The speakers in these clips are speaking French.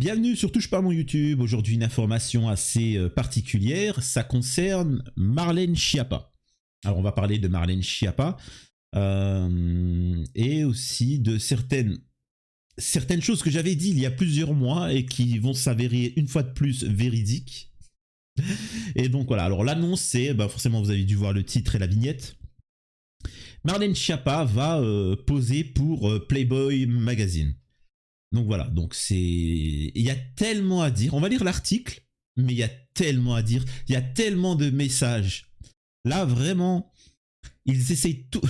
Bienvenue sur Touche pas mon YouTube. Aujourd'hui, une information assez particulière. Ça concerne Marlène Schiappa. Alors, on va parler de Marlène Schiappa et aussi de certaines choses que j'avais dit il y a plusieurs mois et qui vont s'avérer une fois de plus véridiques. Et donc voilà. Alors, l'annonce, c'est, forcément, vous avez dû voir le titre et la vignette. Marlène Schiappa va poser pour Playboy Magazine. Donc voilà, donc il y a tellement à dire. On va lire l'article, mais il y a tellement à dire. Il y a tellement de messages. Là, vraiment, ils essayent tout.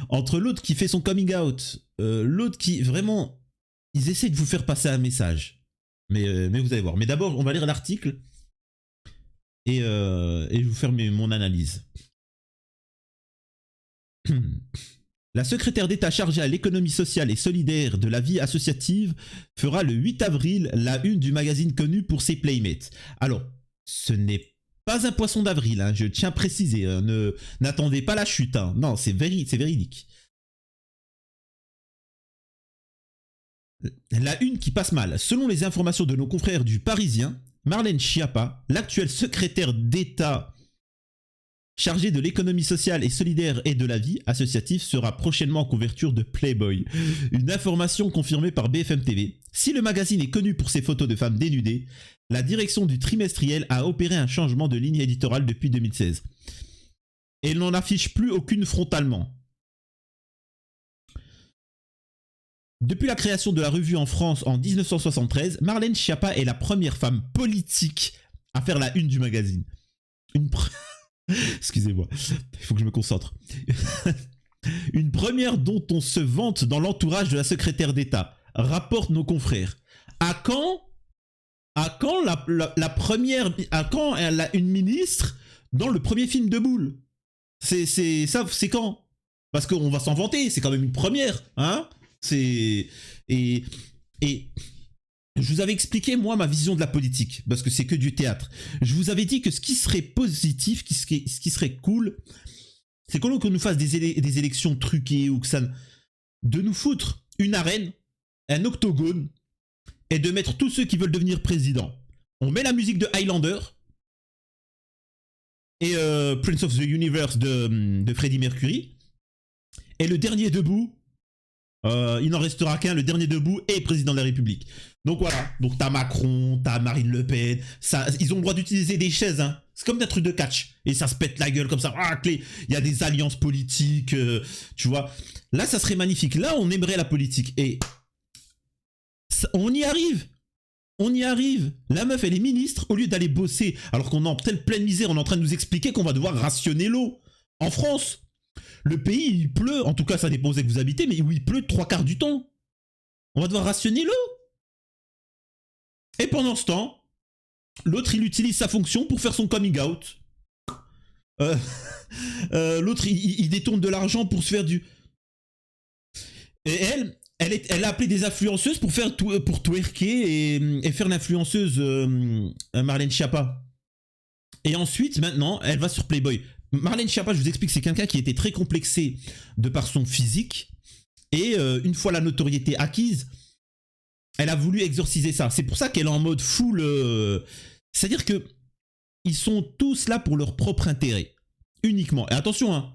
Entre l'autre qui fait son coming out, l'autre qui, vraiment, ils essayent de vous faire passer un message. Mais vous allez voir. Mais d'abord, on va lire l'article et je vous faire mon analyse. La secrétaire d'État chargée à l'économie sociale et solidaire de la vie associative fera le 8 avril la une du magazine connu pour ses playmates. Alors, ce n'est pas un poisson d'avril, hein, je tiens à préciser, n'attendez pas la chute, hein. Non, c'est véridique. La une qui passe mal. Selon les informations de nos confrères du Parisien, Marlène Schiappa, l'actuelle secrétaire d'État chargée de l'économie sociale et solidaire et de la vie associative, sera prochainement en couverture de Playboy. Une information confirmée par BFM TV. Si le magazine est connu pour ses photos de femmes dénudées, la direction du trimestriel a opéré un changement de ligne éditoriale depuis 2016. Et elle n'en affiche plus aucune frontalement. Depuis la création de la revue en France en 1973, Marlène Schiappa est la première femme politique à faire la une du magazine. Excusez-moi, il faut que je me concentre. Une première dont on se vante dans l'entourage de la secrétaire d'État, rapportent nos confrères. À quand la première, à quand une ministre dans le premier film de Boule? C'est quand? Parce qu'on va s'en vanter, c'est quand même une première, hein? Et je vous avais expliqué, moi, ma vision de la politique, parce que c'est que du théâtre. Je vous avais dit que ce qui serait positif, ce qui serait cool, c'est qu'on nous fasse des élections truquées ou que ça... De nous foutre une arène, un octogone, et de mettre tous ceux qui veulent devenir président. On met la musique de Highlander et Prince of the Universe de Freddie Mercury, et le dernier debout... il n'en restera qu'un, le dernier debout est président de la République. Donc voilà, donc t'as Macron, t'as Marine Le Pen, ça, ils ont le droit d'utiliser des chaises, hein. C'est comme des trucs de catch, et ça se pète la gueule comme ça, il y a des alliances politiques, tu vois. Là, ça serait magnifique, là, on aimerait la politique, et on y arrive. On y arrive. La meuf, elle est ministre, au lieu d'aller bosser, alors qu'on est en pleine misère, on est en train de nous expliquer qu'on va devoir rationner l'eau. En France, le pays, il pleut, en tout cas ça dépend où vous habitez, mais où il pleut 3/4 du temps. On va devoir rationner l'eau. Et pendant ce temps, l'autre, il utilise sa fonction pour faire son coming out. L'autre, il détourne de l'argent pour se faire du... Et elle a appelé des influenceuses pour twerker et faire l'influenceuse Marlène Schiappa. Et ensuite, maintenant, elle va sur Playboy. Marlène Schiappa, je vous explique, c'est quelqu'un qui était très complexé de par son physique. Et une fois la notoriété acquise, elle a voulu exorciser ça. C'est pour ça qu'elle est en mode full... C'est-à-dire que ils sont tous là pour leur propre intérêt. Uniquement. Et attention, hein,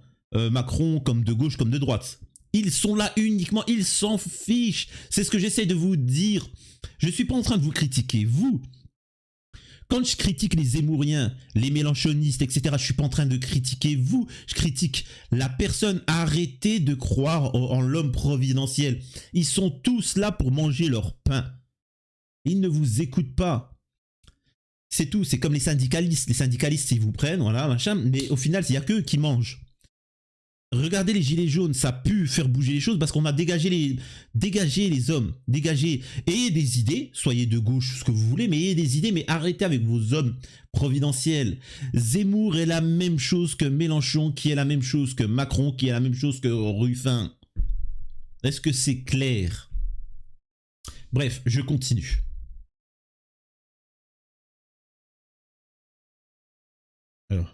Macron comme de gauche comme de droite. Ils sont là uniquement, ils s'en fichent. C'est ce que j'essaie de vous dire. Je ne suis pas en train de vous critiquer, vous. Quand je critique les Zemmouriens, les mélanchonistes, etc., je ne suis pas en train de critiquer vous, je critique la personne. Arrêtez de croire en l'homme providentiel. Ils sont tous là pour manger leur pain. Ils ne vous écoutent pas. C'est tout, c'est comme les syndicalistes. Les syndicalistes, ils vous prennent, voilà, machin, mais au final, il n'y a qu'eux qui mangent. Regardez les gilets jaunes, ça a pu faire bouger les choses parce qu'on a dégagé les hommes, dégagé, ayez des idées, soyez de gauche, ce que vous voulez, mais ayez des idées, mais arrêtez avec vos hommes providentiels. Zemmour est la même chose que Mélenchon, qui est la même chose que Macron, qui est la même chose que Ruffin. Est-ce que c'est clair? Bref, je continue. Alors...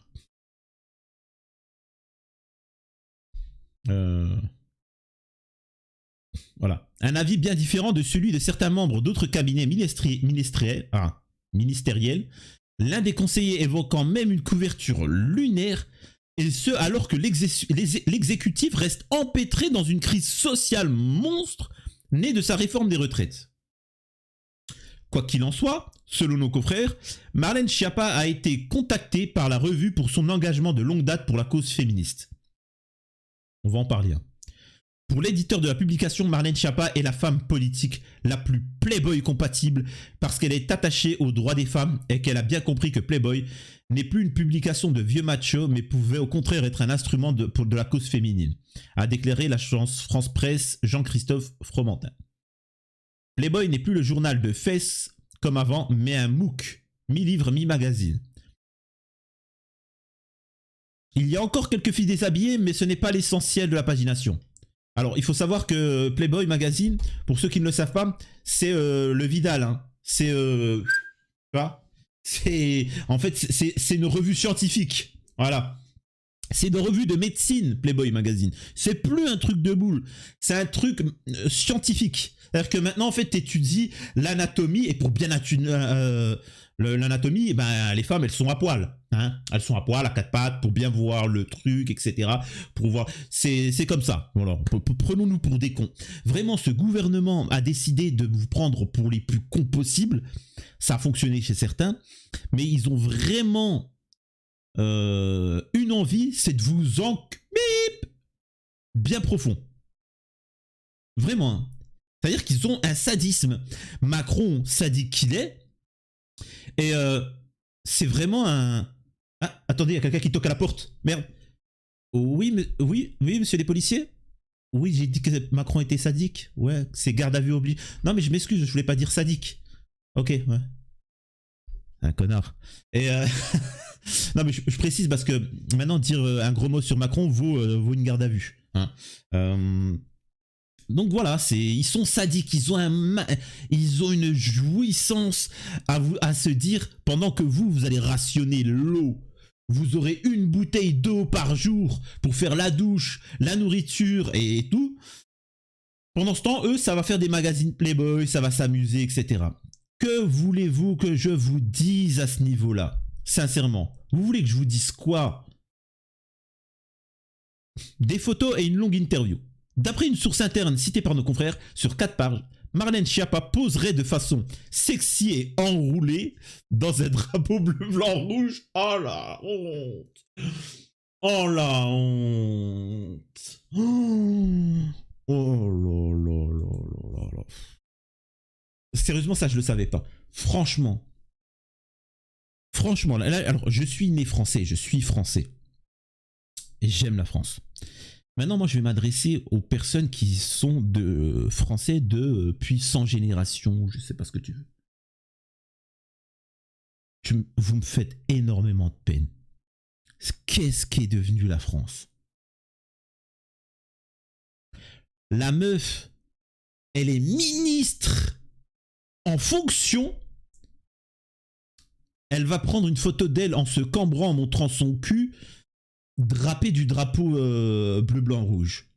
Voilà. Un avis bien différent de celui de certains membres d'autres cabinets ministériels. L'un des conseillers évoquant même une couverture lunaire, et ce alors que l'exécutif reste empêtré dans une crise sociale monstre née de sa réforme des retraites. Quoi qu'il en soit, selon nos confrères, Marlène Schiappa a été contactée par la revue pour son engagement de longue date pour la cause féministe. On va en parler. Pour l'éditeur de la publication, Marlène Schiappa est la femme politique la plus Playboy compatible parce qu'elle est attachée aux droits des femmes et qu'elle a bien compris que Playboy n'est plus une publication de vieux machos mais pouvait au contraire être un instrument de la cause féminine, a déclaré l'agence France Presse Jean-Christophe Fromentin. Playboy n'est plus le journal de fesses comme avant, mais un MOOC, mi-livre, mi-magazine. Il y a encore quelques filles déshabillées, mais ce n'est pas l'essentiel de la pagination. Alors, il faut savoir que Playboy Magazine, pour ceux qui ne le savent pas, c'est le Vidal. Hein. C'est... tu vois, en fait, c'est une revue scientifique. Voilà. C'est une revue de médecine, Playboy Magazine. C'est plus un truc de boule. C'est un truc scientifique. C'est-à-dire que maintenant, en fait, tu étudies l'anatomie, et pour bien l'anatomie, ben, les femmes, elles sont à poil. Hein, elles sont à poil, à quatre pattes, pour bien voir le truc, etc. Pour voir... C'est comme ça. Voilà. Prenons-nous pour des cons. Vraiment, ce gouvernement a décidé de vous prendre pour les plus cons possibles. Ça a fonctionné chez certains. Mais ils ont vraiment... une envie, c'est de vous bien profond. Vraiment. Hein. C'est-à-dire qu'ils ont un sadisme. Macron, sadique qu'il est. Et c'est vraiment un... Ah, attendez, il y a quelqu'un qui toque à la porte. Merde. Oui, monsieur les policiers. Oui, j'ai dit que Macron était sadique. Ouais, c'est garde à vue obligé. Non, mais je m'excuse, je voulais pas dire sadique. Ok, ouais. Un connard. Et non, mais je précise parce que maintenant, dire un gros mot sur Macron vaut une garde à vue. Hein. Donc voilà, ils sont sadiques, ils ont une jouissance à se dire pendant que vous allez rationner l'eau. Vous aurez une bouteille d'eau par jour pour faire la douche, la nourriture et tout. Pendant ce temps, eux, ça va faire des magazines Playboy, ça va s'amuser, etc. Que voulez-vous que je vous dise à ce niveau-là? Sincèrement, vous voulez que je vous dise quoi? Des photos et une longue interview. D'après une source interne citée par nos confrères, sur 4 pages, Marlène Schiappa poserait de façon sexy et enroulée dans un drapeau bleu, blanc, rouge. Oh la honte! Oh la honte! Oh là là là là là. Sérieusement, ça je le savais pas. Franchement, là, alors je suis né français, je suis français. Et j'aime la France. Maintenant, moi, je vais m'adresser aux personnes qui sont français depuis 100 générations, je sais pas ce que tu veux. Vous me faites énormément de peine. Qu'est-ce qu'est devenu la France? La meuf, elle est ministre en fonction. Elle va prendre une photo d'elle en se cambrant, en montrant son cul, drapé du drapeau bleu, blanc, rouge.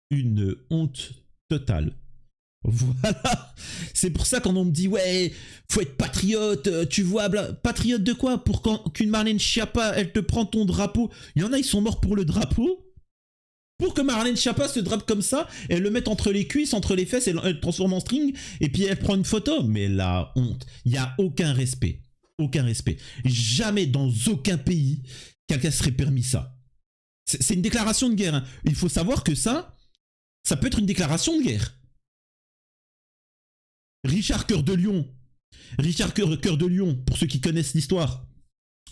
Une honte totale. Voilà. C'est pour ça quand on me dit ouais, faut être patriote, tu vois, patriote de quoi? Pour qu'une Marlène Schiappa, elle te prend ton drapeau. Il y en a, ils sont morts pour le drapeau. Pour que Marlène Schiappa se drape comme ça, elle le mette entre les cuisses, entre les fesses, elle le transforme en string, et puis elle prend une photo. Mais la honte, il n'y a aucun respect. Aucun respect. Jamais dans aucun pays, quelqu'un serait permis ça. C'est une déclaration de guerre. Hein. Il faut savoir que ça peut être une déclaration de guerre. Richard Cœur de Lion, pour ceux qui connaissent l'histoire,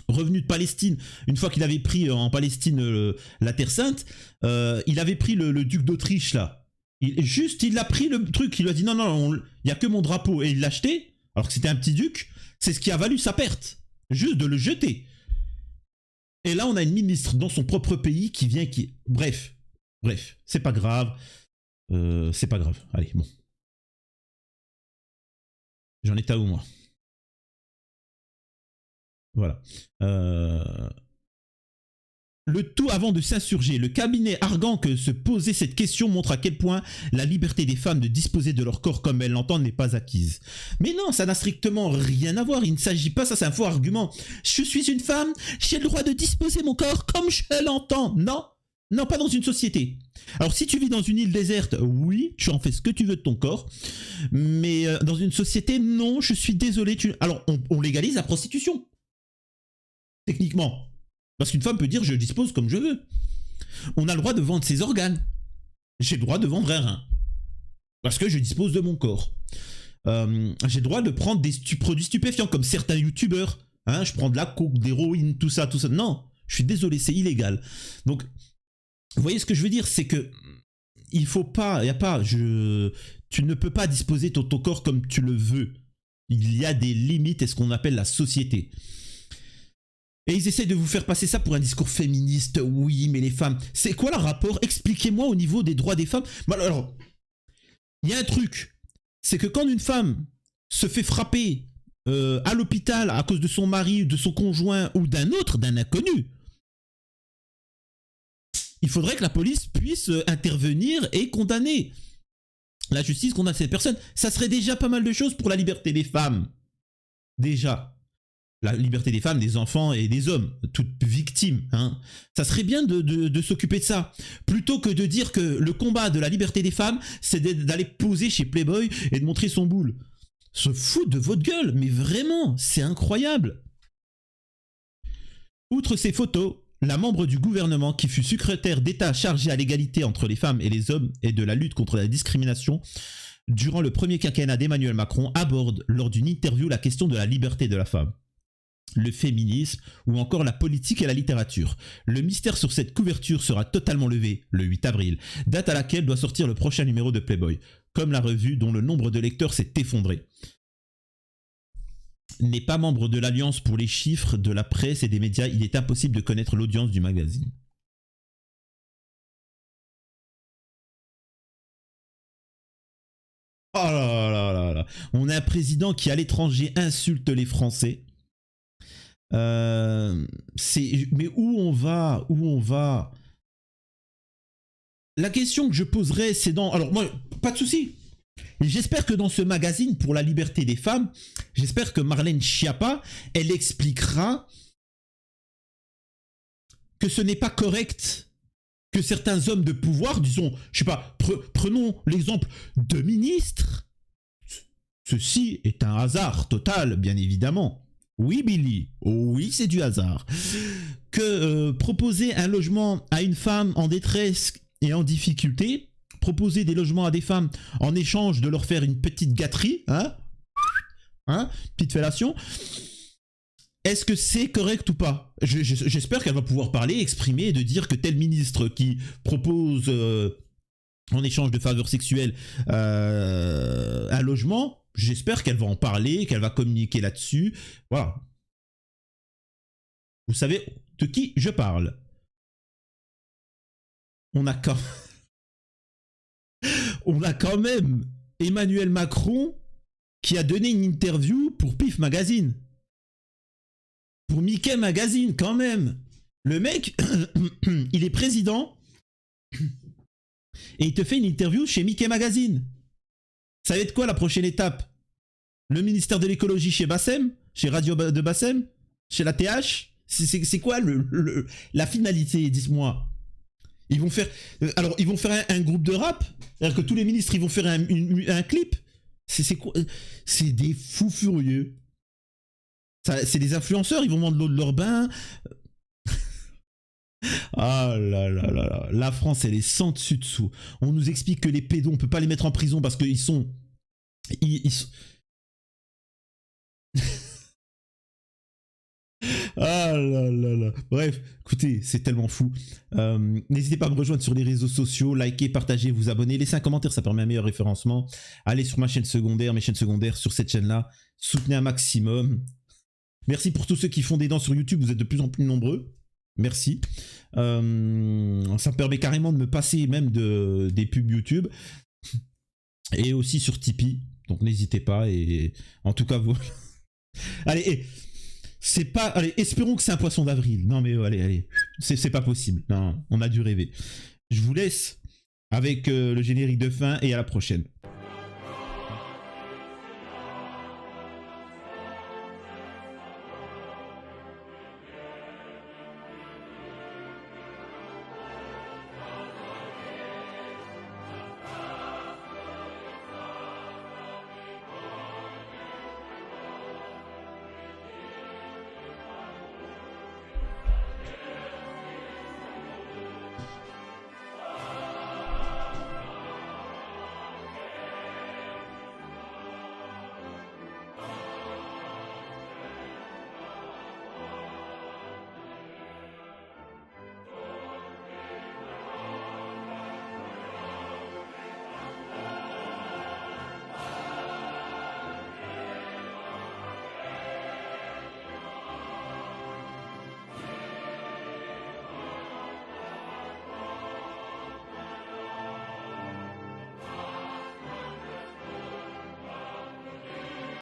revenu de Palestine, une fois qu'il avait pris en Palestine la Terre Sainte, il avait pris le duc d'Autriche là. Il a pris le truc, il lui a dit non, il n'y a que mon drapeau, et il l'a acheté, alors que c'était un petit duc, c'est ce qui a valu sa perte, juste de le jeter. Et là on a une ministre dans son propre pays qui vient, bref, c'est pas grave, allez, bon. J'en étais à où, moi? Voilà. Le tout avant de s'insurger. Le cabinet arguant que se poser cette question montre à quel point la liberté des femmes de disposer de leur corps comme elles l'entendent n'est pas acquise. Mais non, ça n'a strictement rien à voir. Il ne s'agit pas, ça c'est un faux argument. Je suis une femme, j'ai le droit de disposer mon corps comme je l'entends. Non, non, pas dans une société. Alors si tu vis dans une île déserte, oui, tu en fais ce que tu veux de ton corps. Mais dans une société, non, je suis désolé. Alors on légalise la prostitution. Techniquement. Parce qu'une femme peut dire je dispose comme je veux. On a le droit de vendre ses organes. J'ai le droit de vendre un rein. Parce que je dispose de mon corps. J'ai le droit de prendre des produits stupéfiants comme certains youtubeurs. Hein, je prends de la coke, d'héroïne, tout ça, tout ça. Non, je suis désolé, c'est illégal. Donc, vous voyez ce que je veux dire, c'est que il faut pas, tu ne peux pas disposer de ton corps comme tu le veux. Il y a des limites et ce qu'on appelle la société. Et ils essaient de vous faire passer ça pour un discours féministe. Oui, mais les femmes... C'est quoi le rapport? Expliquez-moi au niveau des droits des femmes. Bon, alors, il y a un truc. C'est que quand une femme se fait frapper à l'hôpital à cause de son mari, de son conjoint ou d'un autre, d'un inconnu, il faudrait que la police puisse intervenir et condamner. La justice condamne cette personne. Ça serait déjà pas mal de choses pour la liberté des femmes. Déjà. La liberté des femmes, des enfants et des hommes, toutes victimes. Hein. Ça serait bien de s'occuper de ça. Plutôt que de dire que le combat de la liberté des femmes, c'est d'aller poser chez Playboy et de montrer son boule. Se foutre de votre gueule, mais vraiment, c'est incroyable. Outre ces photos, la membre du gouvernement qui fut secrétaire d'État chargée à l'égalité entre les femmes et les hommes et de la lutte contre la discrimination durant le premier quinquennat d'Emmanuel Macron aborde lors d'une interview la question de la liberté de la femme, le féminisme ou encore la politique et la littérature. Le mystère sur cette couverture sera totalement levé le 8 avril, date à laquelle doit sortir le prochain numéro de Playboy, comme la revue dont le nombre de lecteurs s'est effondré. N'est pas membre de l'Alliance pour les chiffres de la presse et des médias, il est impossible de connaître l'audience du magazine. Oh là là là là. On a un président qui à l'étranger insulte les Français. Mais où on va? La question que je poserais, c'est dans... Alors moi, pas de souci. J'espère que dans ce magazine pour la liberté des femmes, j'espère que Marlène Schiappa, elle expliquera que ce n'est pas correct que certains hommes de pouvoir, disons, je sais pas, prenons l'exemple de ministres. Ceci est un hasard total, bien évidemment. Oui, Billy, oui, c'est du hasard. Que proposer un logement à une femme en détresse et en difficulté, proposer des logements à des femmes en échange de leur faire une petite gâterie, petite fellation, est-ce que c'est correct ou pas? J'espère qu'elle va pouvoir parler, exprimer et de dire que tel ministre qui propose en échange de faveurs sexuelles un logement, j'espère qu'elle va en parler, qu'elle va communiquer là-dessus. Voilà. Vous savez de qui je parle. On a quand même Emmanuel Macron qui a donné une interview pour PIF Magazine. Pour Mickey Magazine, quand même. Le mec, il est président et il te fait une interview chez Mickey Magazine. Ça va être quoi la prochaine étape? Le ministère de l'écologie chez Bassem? Chez Radio de Bassem? Chez la TH? C'est quoi la finalité? Dites-moi. Ils vont faire un groupe de rap? C'est-à-dire que tous les ministres, ils vont faire un clip? C'est quoi? C'est des fous furieux. C'est des influenceurs, ils vont vendre l'eau de leur bain. Ah là là là là. La France, elle est sans dessus dessous. On nous explique que les pédos, on peut pas les mettre en prison parce qu'ils sont... Ah là là là. Bref, écoutez, c'est tellement fou. N'hésitez pas à me rejoindre sur les réseaux sociaux, likez, partagez, vous abonnez, laissez un commentaire, ça permet un meilleur référencement. Allez sur ma chaîne secondaire, mes chaînes secondaires, sur cette chaîne-là. Soutenez un maximum. Merci pour tous ceux qui font des dents sur YouTube, vous êtes de plus en plus nombreux. Merci. Ça me permet carrément de me passer même des pubs YouTube. Et aussi sur Tipeee. Donc n'hésitez pas. Et en tout cas, vous... Allez, C'est pas. Allez, espérons que c'est un poisson d'avril. Non, mais allez. C'est pas possible. Non, on a dû rêver. Je vous laisse avec le générique de fin et à la prochaine.